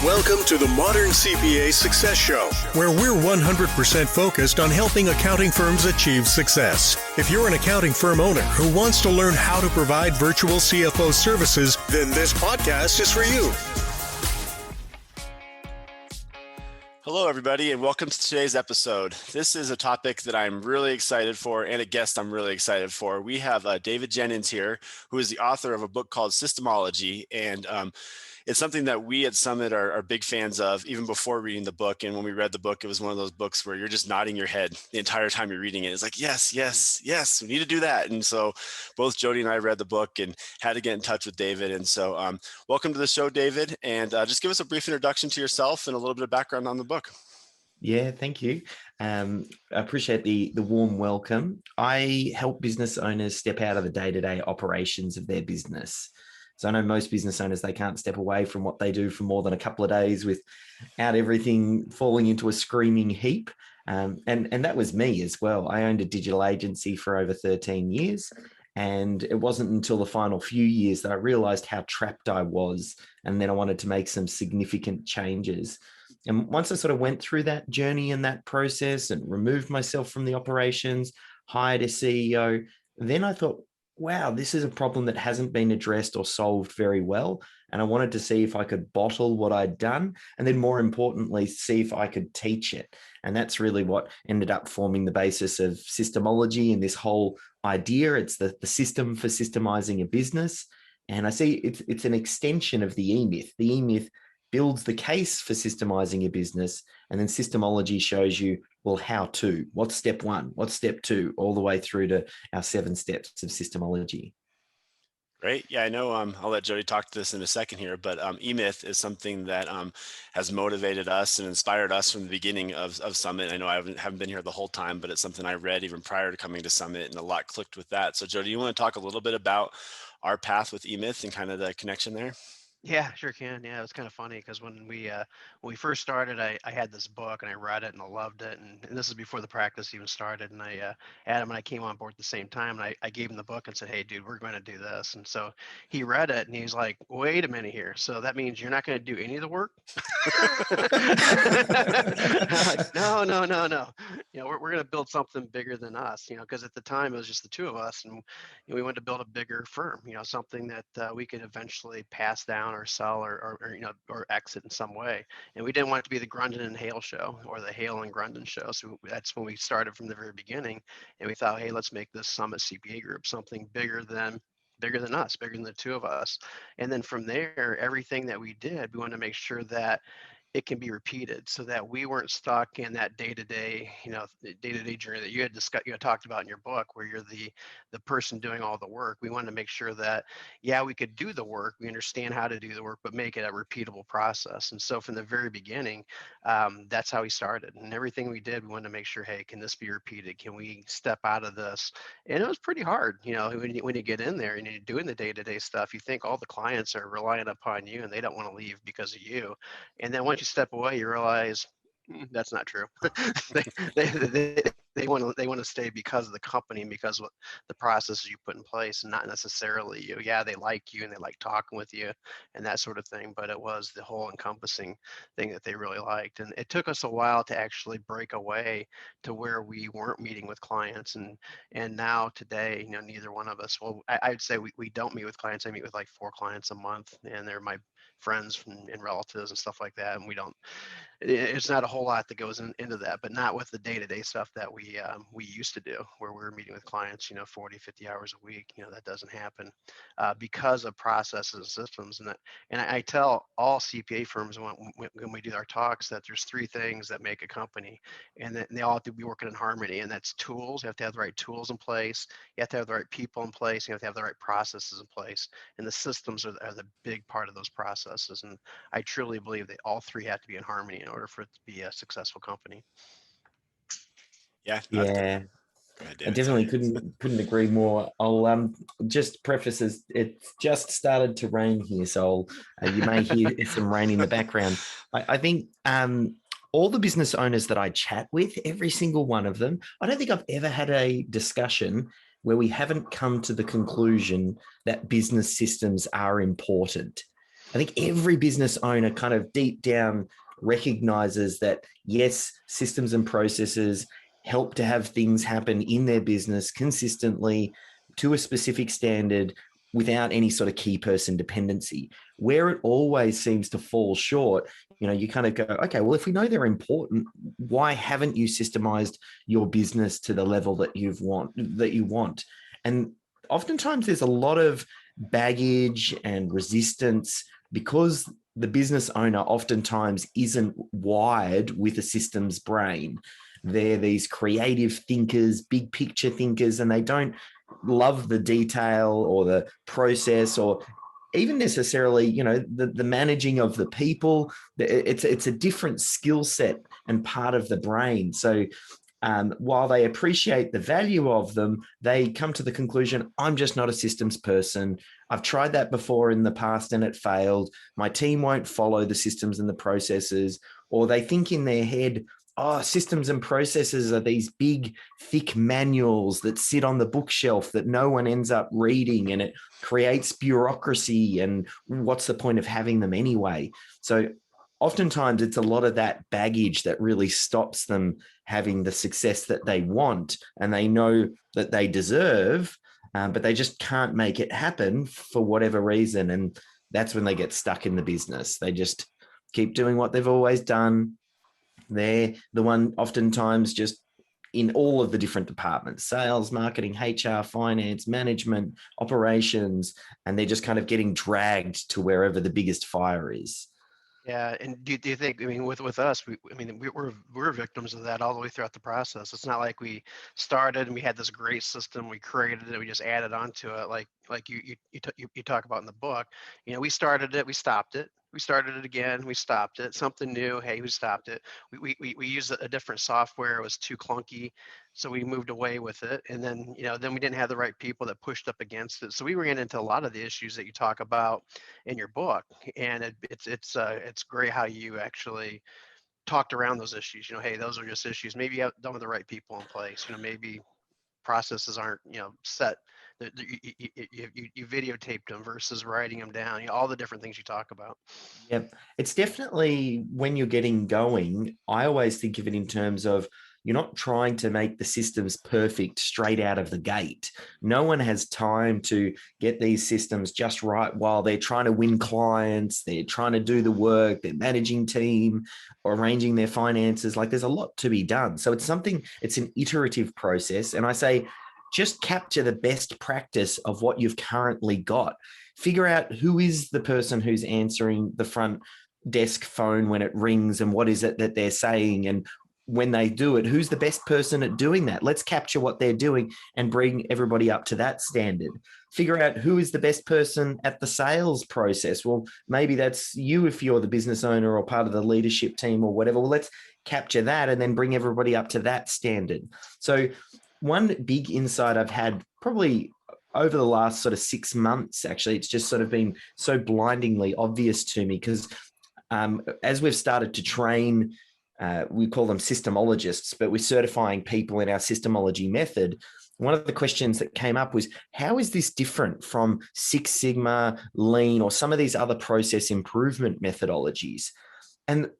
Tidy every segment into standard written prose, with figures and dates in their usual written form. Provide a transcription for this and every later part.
Welcome to the Modern CPA Success Show, where we're 100% focused on helping accounting firms achieve success. If you're an accounting firm owner who wants to learn how to provide virtual CFO services, then this podcast is for you. Hello, everybody, and welcome to today's episode. This is a topic that I'm really excited for and a guest I'm really excited for. We have David Jenyns here, who is the author of a book called SYSTEMology, and it's something that we at Summit are big fans of, even before reading the book. And when we read the book, it was one of those books where you're just nodding your head the entire time you're reading it. It's like, yes, yes, yes, we need to do that. And so both Jody and I read the book and had to get in touch with David. And so welcome to the show, David. And just give us a brief introduction to yourself and a little bit of background on the book. Yeah, thank you. I appreciate the warm welcome. I help business owners step out of the day-to-day operations of their business. So I know most business owners, they can't step away from what they do for more than a couple of days without everything falling into a screaming heap. And that was me as well. I owned a digital agency for over 13 years. And it wasn't until the final few years that I realized how trapped I was. And then I wanted to make some significant changes. And once I sort of went through that journey and that process and removed myself from the operations, hired a CEO, then I thought, wow, this is a problem that hasn't been addressed or solved very well. And I wanted to see if I could bottle what I'd done, and then more importantly, see if I could teach it. And that's really what ended up forming the basis of SYSTEMology and this whole idea. It's the system for systemizing a business. And I see it's an extension of the EMyth. The EMyth builds the case for systemizing a business, and then SYSTEMology shows you, well, how to, what's step one, what's step two, all the way through to our 7 steps of SYSTEMology. Great. Yeah, I know I'll let Jody talk to this in a second here, but EMyth is something that has motivated us and inspired us from the beginning of Summit. I know I haven't been here the whole time, but it's something I read even prior to coming to Summit, and a lot clicked with that. So Jody, you want to talk a little bit about our path with EMyth and kind of the connection there? Yeah, sure can. Yeah, it was kind of funny because when we first started, I had this book and I read it and I loved it. And this is before the practice even started. And Adam and I came on board at the same time. And I gave him the book and said, hey, dude, we're going to do this. And so he read it and he's like, wait a minute here. So that means you're not going to do any of the work? I'm like, no. You know, we're going to build something bigger than us, you know, because at the time it was just the two of us. And we wanted to build a bigger firm, you know, something that we could eventually pass down or sell or you know, or exit in some way. And we didn't want it to be the Grunden and Hale show or the Hale and Grunden show. So that's when we started from the very beginning. And we thought, hey, let's make this Summit CPA group something bigger than us, bigger than the two of us. And then from there, everything that we did, we wanted to make sure that it can be repeated so that we weren't stuck in that day-to-day journey that you had discussed, you had talked about in your book, where you're the person doing all the work. We wanted to make sure that, yeah, we could do the work, we understand how to do the work, but make it a repeatable process. And so from the very beginning, that's how we started. And everything we did, we wanted to make sure, hey, can this be repeated? Can we step out of this? And it was pretty hard, you know, when you get in there and you're doing the day-to-day stuff, you think all the clients are relying upon you and they don't want to leave because of you. And then once you step away, you realize that's not true. they want to stay because of the company and because of the processes you put in place, and not necessarily you. Yeah, they like you and they like talking with you and that sort of thing, but it was the whole encompassing thing that they really liked. And it took us a while to actually break away to where we weren't meeting with clients. And now today, you know, neither one of us, well, I'd say we don't meet with clients. I meet with like 4 clients a month, and they're my friends and relatives and stuff like that. And it's not a whole lot that goes into that, but not with the day-to-day stuff that we used to do, where we're meeting with clients, you know, 40, 50 hours a week. You know, that doesn't happen because of processes and systems. And I tell all CPA firms when we do our talks that there's 3 things that make a company, and that they all have to be working in harmony. And that's tools. You have to have the right tools in place. You have to have the right people in place. You have to have the right processes in place. And the systems are the big part of those processes. And I truly believe that all 3 have to be in harmony in order for it to be a successful company. Yeah. Yeah. Ahead, I definitely couldn't agree more. I'll just preface as it's just started to rain here, so you may hear some rain in the background. I think all the business owners that I chat with, every single one of them, I don't think I've ever had a discussion where we haven't come to the conclusion that business systems are important. I think every business owner kind of deep down recognizes that, yes, systems and processes help to have things happen in their business consistently to a specific standard without any sort of key person dependency. Where it always seems to fall short, you kind of go, okay, well, if we know they're important, why haven't you systemized your business to the level that you want? And oftentimes there's a lot of baggage and resistance because the business owner oftentimes isn't wired with a systems brain. They're these creative thinkers, big picture thinkers, and they don't love the detail or the process or even necessarily, the managing of the people. It's a different skill set and part of the brain. So while they appreciate the value of them, they come to the conclusion, I'm just not a systems person. I've tried that before in the past and it failed. My team won't follow the systems and the processes. Or they think in their head, oh, systems and processes are these big, thick manuals that sit on the bookshelf that no one ends up reading, and it creates bureaucracy. And what's the point of having them anyway? So oftentimes it's a lot of that baggage that really stops them having the success that they want and they know that they deserve, but they just can't make it happen for whatever reason. And that's when they get stuck in the business. They just keep doing what they've always done. They're the one oftentimes just in all of the different departments, sales, marketing, HR, finance, management, operations, and they're just kind of getting dragged to wherever the biggest fire is. Yeah, and do you think, with us, we're victims of that all the way throughout the process. It's not like we started and we had this great system, we created it, we just added onto it, like you talk about in the book. We started it, we stopped it. We started it again, we stopped it. Something new, hey, we stopped it. We used a different software, it was too clunky, so we moved away with it. And then, then we didn't have the right people that pushed up against it. So we ran into a lot of the issues that you talk about in your book. And it's great how you actually talked around those issues. Hey, those are just issues. Maybe you don't have the right people in place. Maybe processes aren't set. You videotaped them versus writing them down. All the different things you talk about. Yep, it's definitely when you're getting going. I always think of it in terms of you're not trying to make the systems perfect straight out of the gate. No one has time to get these systems just right while they're trying to win clients, they're trying to do the work, they're managing team, or arranging their finances. Like there's a lot to be done. So it's an iterative process. And I say, just capture the best practice of what you've currently got. Figure out who is the person who's answering the front desk phone when it rings and what is it that they're saying, and when they do it, who's the best person at doing that? Let's capture what they're doing and bring everybody up to that standard. Figure out who is the best person at the sales process. Well, maybe that's you if you're the business owner or part of the leadership team or whatever. Well, let's capture that and then bring everybody up to that standard. So one big insight I've had probably over the last sort of 6 months, actually, it's just sort of been so blindingly obvious to me because as we've started to train, we call them SYSTEMologists, but we're certifying people in our SYSTEMology method. One of the questions that came up was, how is this different from Six Sigma, Lean, or some of these other process improvement methodologies? And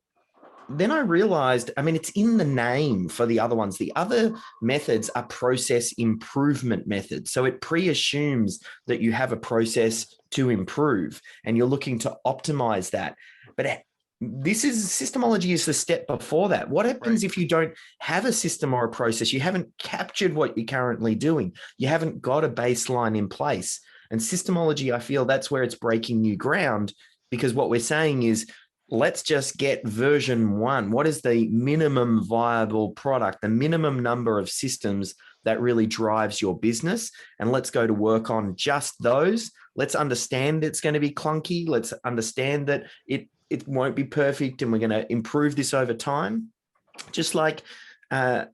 then I realized, it's in the name for the other ones. The other methods are process improvement methods. So it pre-assumes that you have a process to improve and you're looking to optimize that. But this is SYSTEMology is the step before that. What happens if you don't have a system or a process? You haven't captured what you're currently doing. You haven't got a baseline in place. And SYSTEMology, I feel that's where it's breaking new ground, because what we're saying is, let's just get version 1. What is the minimum viable product, the minimum number of systems that really drives your business? And let's go to work on just those. Let's understand it's going to be clunky. Let's understand that it won't be perfect and we're going to improve this over time. Just like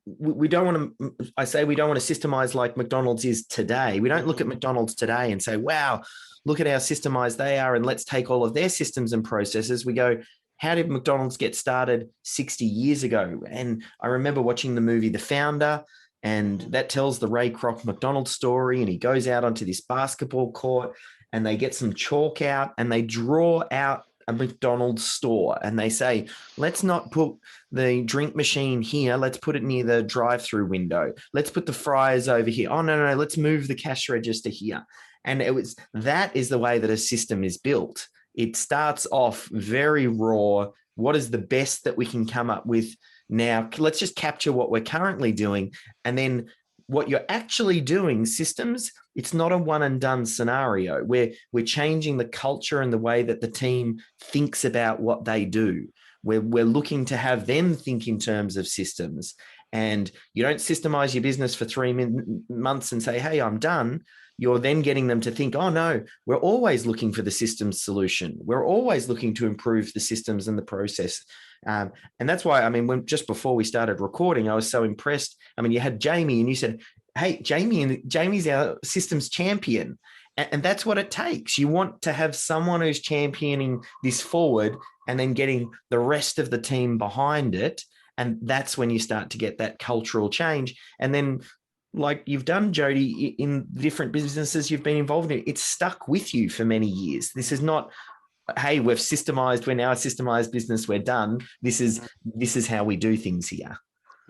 we don't want to, I say we don't want to systemize like McDonald's is today. We don't look at McDonald's today and say, wow, look at how systemized they are and let's take all of their systems and processes. We go, how did McDonald's get started 60 years ago? And I remember watching the movie The Founder, and that tells the Ray Kroc McDonald story, and he goes out onto this basketball court and they get some chalk out and they draw out a McDonald's store and they say, let's not put the drink machine here. Let's put it near the drive-through window. Let's put the fries over here. Oh, no, let's move the cash register here. And that is the way that a system is built. It starts off very raw. What is the best that we can come up with now? Let's just capture what we're currently doing. And then what you're actually doing, systems, it's not a one and done scenario where we're changing the culture and the way that the team thinks about what they do. We're looking to have them think in terms of systems. And you don't systemize your business for 3 months and say, hey, I'm done. You're then getting them to think, oh no, we're always looking for the systems solution. We're always looking to improve the systems and the process. And that's why, I mean, just before we started recording, I was so impressed. I mean, you had Jamie and you said, hey, Jamie's our systems champion. And that's what it takes. You want to have someone who's championing this forward and then getting the rest of the team behind it. And that's when you start to get that cultural change. And then, like you've done, Jody, in different businesses you've been involved in, it's stuck with you for many years. This is not, hey, we're systemized, we're now a systemized business, we're done. This is how we do things here.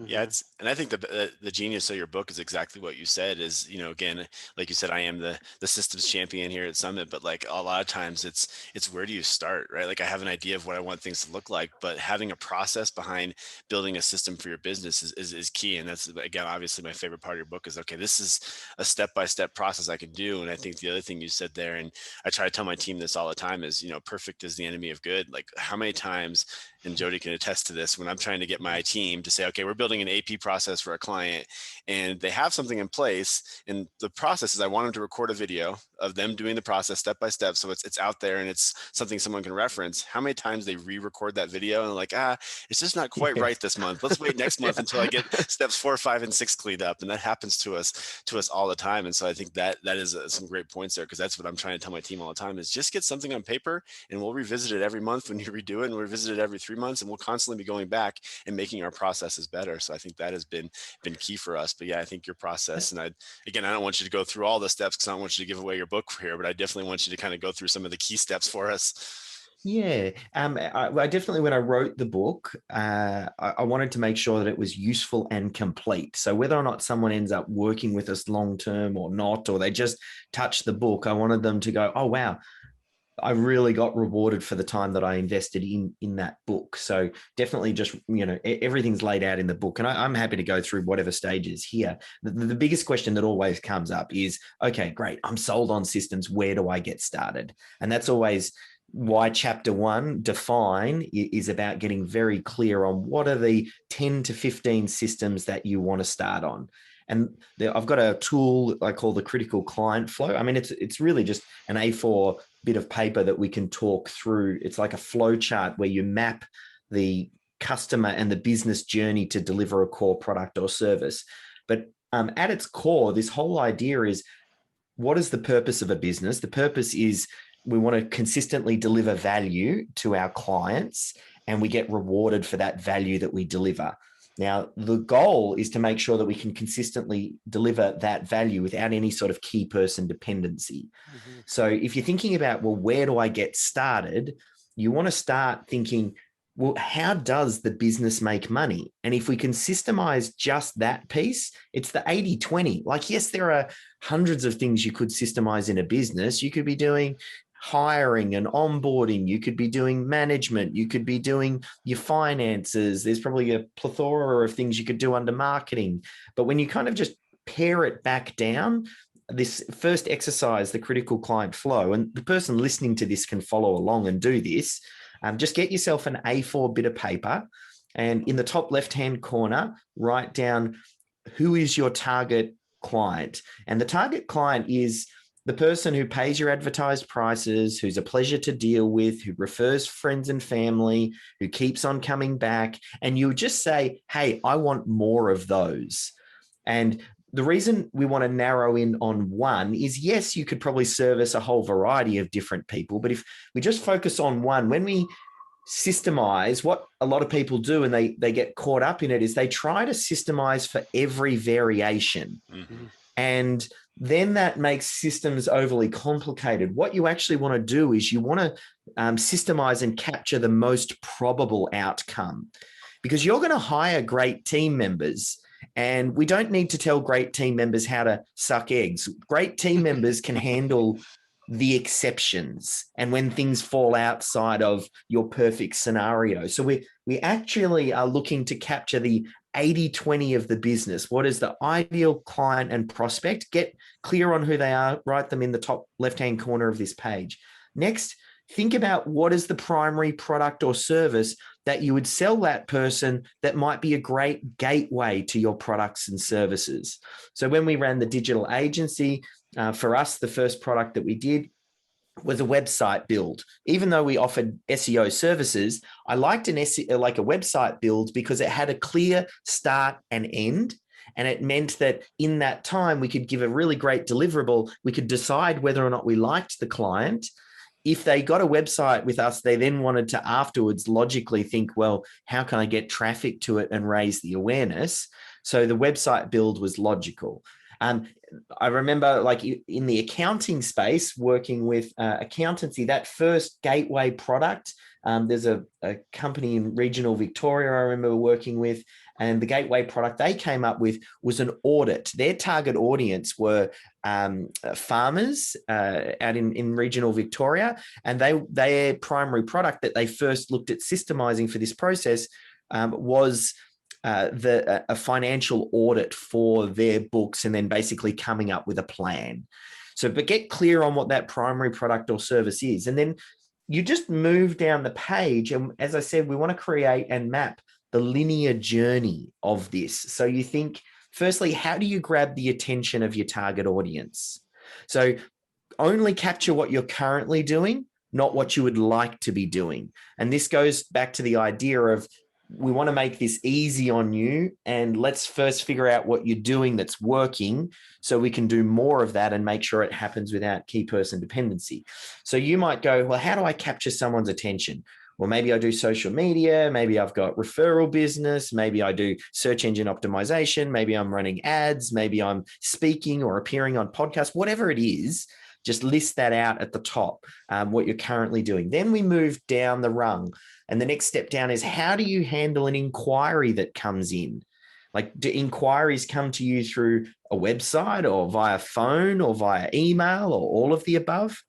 Yeah, and I think the genius of your book is exactly what you said. Is, again, like you said, I am the systems champion here at Summit, but like a lot of times it's where do you start, right? Like I have an idea of what I want things to look like, but having a process behind building a system for your business is key. And that's, again, obviously my favorite part of your book is, okay, this is a step-by-step process I can do. And I think the other thing you said there, and I try to tell my team this all the time, is, perfect is the enemy of good. Like how many times, and Jody can attest to this, when I'm trying to get my team to say, okay, we're building an AP process for a client and they have something in place, and the process is I want them to record a video of them doing the process step by step, so it's out there and it's something someone can reference. How many times they re-record that video and like, it's just not quite right this month. Let's wait next month until I get steps 4, 5, and 6 cleaned up. And that happens to us all the time. And so I think that is some great points there, because that's what I'm trying to tell my team all the time, is just get something on paper and we'll revisit it every month when you redo it, and we'll revisit it every 3 months, and we'll constantly be going back and making our processes better. So I think that has been key for us. But yeah, I think your process, and I don't want you to go through all the steps because I don't want you to give away your book here, but I definitely want you to kind of go through some of the key steps for us. Yeah, I definitely, when I wrote the book, I wanted to make sure that it was useful and complete. So whether or not someone ends up working with us long-term or not, or they just touch the book, I wanted them to go, oh, wow, I really got rewarded for the time that I invested in that book. So definitely just, everything's laid out in the book, and I'm happy to go through whatever stages here. The biggest question that always comes up is, okay, great, I'm sold on systems. Where do I get started? And that's always why chapter 1, define, is about getting very clear on what are the 10 to 15 systems that you want to start on. And I've got a tool I call the critical client flow. I mean, it's really just an A4 bit of paper that we can talk through. It's like a flow chart where you map the customer and the business journey to deliver a core product or service. But at its core, this whole idea is, what is the purpose of a business? The purpose is we want to consistently deliver value to our clients, and we get rewarded for that value that we deliver. Now, the goal is to make sure that we can consistently deliver that value without any sort of key person dependency. Mm-hmm. So if you're thinking about, well, where do I get started? You want to start thinking, well, how does the business make money? And if we can systemize just that piece, it's the 80-20. Like, yes, there are hundreds of things you could systemize in a business. You could be doing hiring and onboarding, you could be doing management, you could be doing your finances. There's probably a plethora of things you could do under marketing. But when you kind of just pare it back down, this first exercise, the critical client flow, and the person listening to this can follow along and do this, just get yourself an A4 bit of paper, and in the top left-hand corner, write down who is your target client. And the target client is the person who pays your advertised prices, who's a pleasure to deal with, who refers friends and family, who keeps on coming back. And you just say, hey, I want more of those. And the reason we want to narrow in on one is, yes, you could probably service a whole variety of different people. But if we just focus on one, when we systemize, what a lot of people do, and they get caught up in it, is they try to systemize for every variation. Mm-hmm. And then that makes systems overly complicated. What you actually want to do is you want to systemize and capture the most probable outcome, because you're going to hire great team members. And we don't need to tell great team members how to suck eggs. Great team members can handle the exceptions and when things fall outside of your perfect scenario. So we actually are looking to capture the 80-20 of the business. What is the ideal client and prospect? Get clear on who they are. Write them in the top left-hand corner of this page. Next, think about what is the primary product or service that you would sell that person that might be a great gateway to your products and services. So when we ran the digital agency, for us, the first product that we did was a website build. Even though we offered SEO services, I liked like a website build because it had a clear start and end. And it meant that in that time, we could give a really great deliverable. We could decide whether or not we liked the client. If they got a website with us, they then wanted to afterwards logically think, well, how can I get traffic to it and raise the awareness? So the website build was logical. I remember, like in the accounting space, working with accountancy, that first gateway product, there's a company in regional Victoria I remember working with, and the gateway product they came up with was an audit. Their target audience were farmers out in regional Victoria, and their primary product that they first looked at systemizing for this process was a financial audit for their books, and then basically coming up with a plan. So, but get clear on what that primary product or service is. And then you just move down the page. And as I said, we want to create and map the linear journey of this. So you think, firstly, how do you grab the attention of your target audience? So only capture what you're currently doing, not what you would like to be doing. And this goes back to the idea of, we want to make this easy on you, and let's first figure out what you're doing that's working so we can do more of that and make sure it happens without key person dependency. So you might go, well, how do I capture someone's attention? Well, maybe I do social media, maybe I've got referral business, maybe I do search engine optimization, maybe I'm running ads, maybe I'm speaking or appearing on podcasts, whatever it is. Just list that out at the top, what you're currently doing. Then we move down the rung. And the next step down is, how do you handle an inquiry that comes in? Like, do inquiries come to you through a website or via phone or via email or all of the above?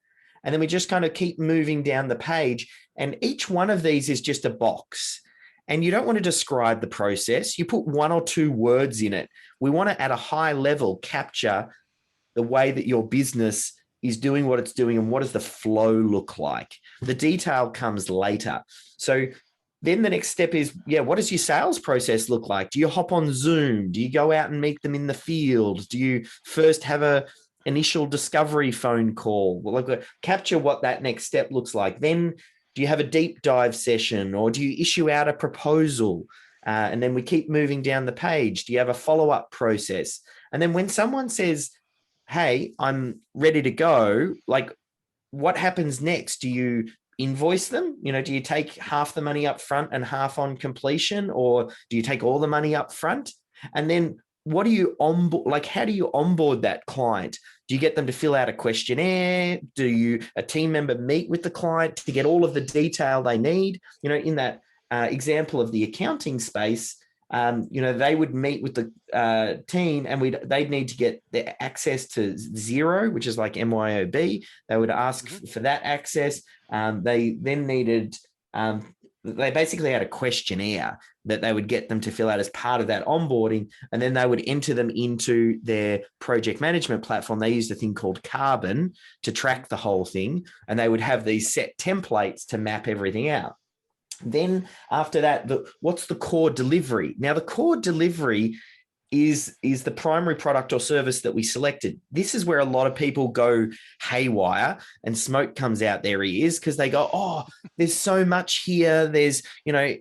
And then we just kind of keep moving down the page. And each one of these is just a box. And you don't want to describe the process. You put 1 or 2 words in it. We want to, at a high level, capture the way that your business is doing what it's doing and what does the flow look like. The detail comes later. So then the next step is, what does your sales process look like? Do you hop on Zoom? Do you go out and meet them in the field? Do you first have a initial discovery phone call? Well, capture what that next step looks like. Then do you have a deep dive session, or do you issue out a proposal? And then we keep moving down the page. Do you have a follow-up process? And then when someone says, hey, I'm ready to go, like, what happens next? Do you invoice them? Do you take half the money up front and half on completion, or do you take all the money up front? And then what do you onboard? Like, how do you onboard that client? Do you get them to fill out a questionnaire? Do a team member meet with the client to get all of the detail they need? In that example of the accounting space, they would meet with the team, and they'd need to get their access to Xero, which is like MYOB. They would ask for that access. They then needed, they basically had a questionnaire that they would get them to fill out as part of that onboarding, and then they would enter them into their project management platform. They used a thing called Carbon to track the whole thing, and they would have these set templates to map everything out. Then after that, what's the core delivery? Now, the core delivery is the primary product or service that we selected. This is where a lot of people go haywire and smoke comes out their ears, because they go, oh, there's so much here. There's,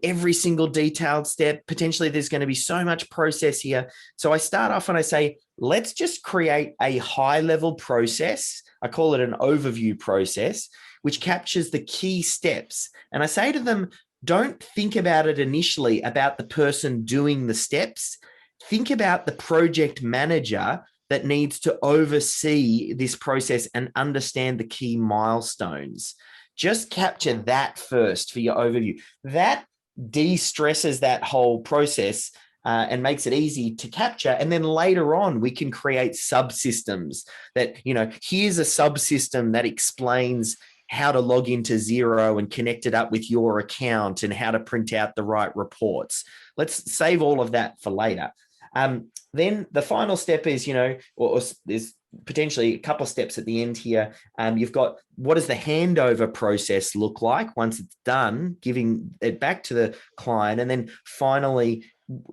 every single detailed step. Potentially there's going to be so much process here. So I start off and I say, let's just create a high level process. I call it an overview process, which captures the key steps. And I say to them, don't think about it initially about the person doing the steps. Think about the project manager that needs to oversee this process and understand the key milestones. Just capture that first for your overview. That de-stresses that whole process and makes it easy to capture. And then later on, we can create subsystems that, here's a subsystem that explains how to log into Xero and connect it up with your account and how to print out the right reports. Let's save all of that for later. Then the final step is, or there's potentially a couple of steps at the end here. You've got, what does the handover process look like once it's done, giving it back to the client? And then finally,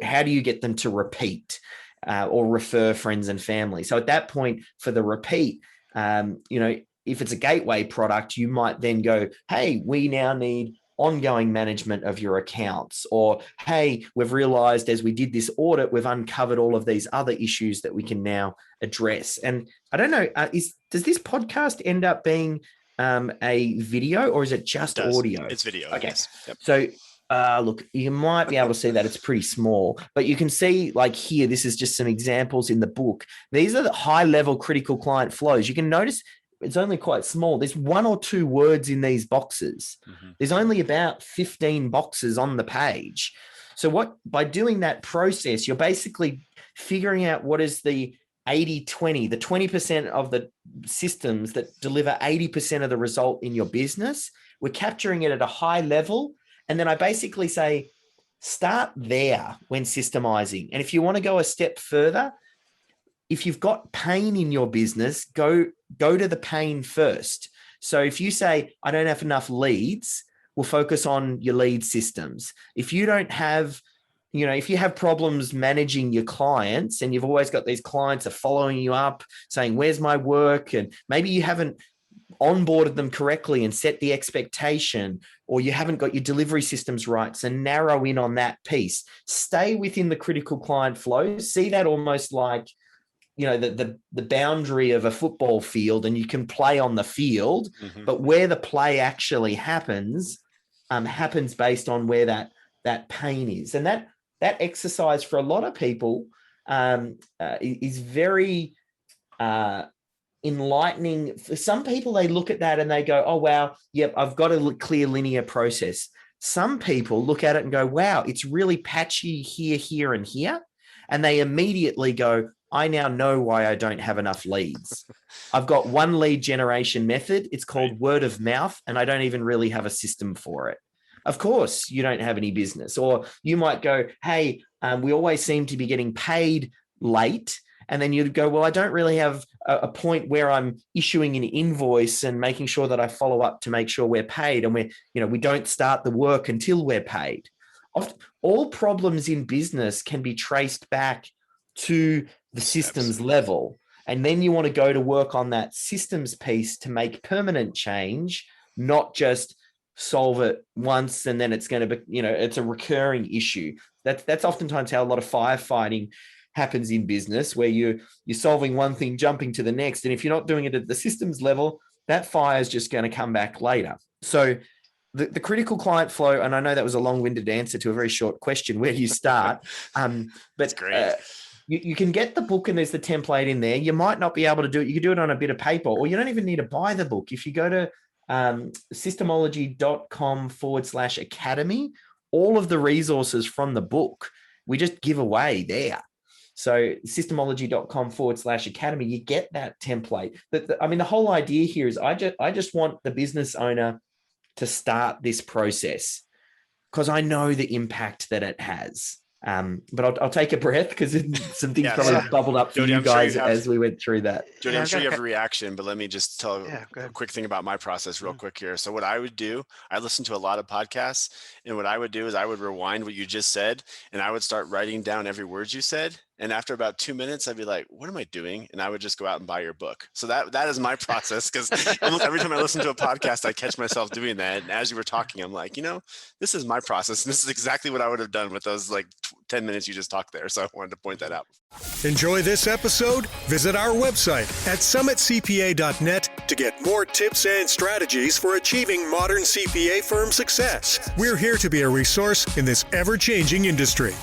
how do you get them to repeat or refer friends and family? So at that point, for the repeat, if it's a gateway product, you might then go, hey, we now need ongoing management of your accounts, or hey, we've realized as we did this audit, we've uncovered all of these other issues that we can now address. And I don't know, does this podcast end up being a video, or is it just audio? It's video. Okay. Yes. Yep. So look, you might be able to see that it's pretty small, but you can see like here, this is just some examples in the book. These are the high level critical client flows. You can notice it's only quite small. There's 1 or 2 words in these boxes. Mm-hmm. There's only about 15 boxes on the page. So by doing that process, you're basically figuring out what is the 80-20, the 20% of the systems that deliver 80% of the result in your business. We're capturing it at a high level. And then I basically say, start there when systemizing. And if you want to go a step further, if you've got pain in your business, go to the pain first. So if you say, I don't have enough leads, we'll focus on your lead systems. If you don't have, if you have problems managing your clients and you've always got these clients are following you up saying, where's my work? And maybe you haven't onboarded them correctly and set the expectation, or you haven't got your delivery systems right. So narrow in on that piece. Stay within the critical client flow. See that almost like, the boundary of a football field, and you can play on the field, mm-hmm. but where the play actually happens based on where that pain is. And that exercise for a lot of people is very enlightening. For some people, they look at that and they go, oh, wow, yep, I've got a clear linear process. Some people look at it and go, wow, it's really patchy here, here, and here. And they immediately go, I now know why I don't have enough leads. I've got one lead generation method. It's called word of mouth, and I don't even really have a system for it. Of course, you don't have any business. Or you might go, hey, we always seem to be getting paid late. And then you'd go, well, I don't really have a point where I'm issuing an invoice and making sure that I follow up to make sure we're paid. And we don't start the work until we're paid. All problems in business can be traced back to the systems level. And then you want to go to work on that systems piece to make permanent change, not just solve it once and then it's going to be, it's a recurring issue. That's oftentimes how a lot of firefighting happens in business, where you're solving one thing, jumping to the next. And if you're not doing it at the systems level, that fire is just going to come back later. So the critical client flow, and I know that was a long-winded answer to a very short question, where do you start? But that's great. You can get the book and there's the template in there. You might not be able to do it. You can do it on a bit of paper, or you don't even need to buy the book. If you go to SYSTEMology.com/academy, all of the resources from the book, we just give away there. So SYSTEMology.com/academy, you get that template. The whole idea here is I just want the business owner to start this process because I know the impact that it has. But I'll take a breath because some things probably bubbled up for Jody, you guys as we went through that. Jody, I'm sure you have a reaction, but let me just tell a quick thing about my process real quick here. So what I would do, I listen to a lot of podcasts, and what I would do is I would rewind what you just said, and I would start writing down every word you said. And after about 2 minutes, I'd be like, what am I doing? And I would just go out and buy your book. So that is my process, because almost every time I listen to a podcast, I catch myself doing that. And as you were talking, I'm like, this is my process. And this is exactly what I would have done with those 10 minutes you just talked there. So I wanted to point that out. Enjoy this episode? Visit our website at summitcpa.net to get more tips and strategies for achieving modern CPA firm success. We're here to be a resource in this ever-changing industry.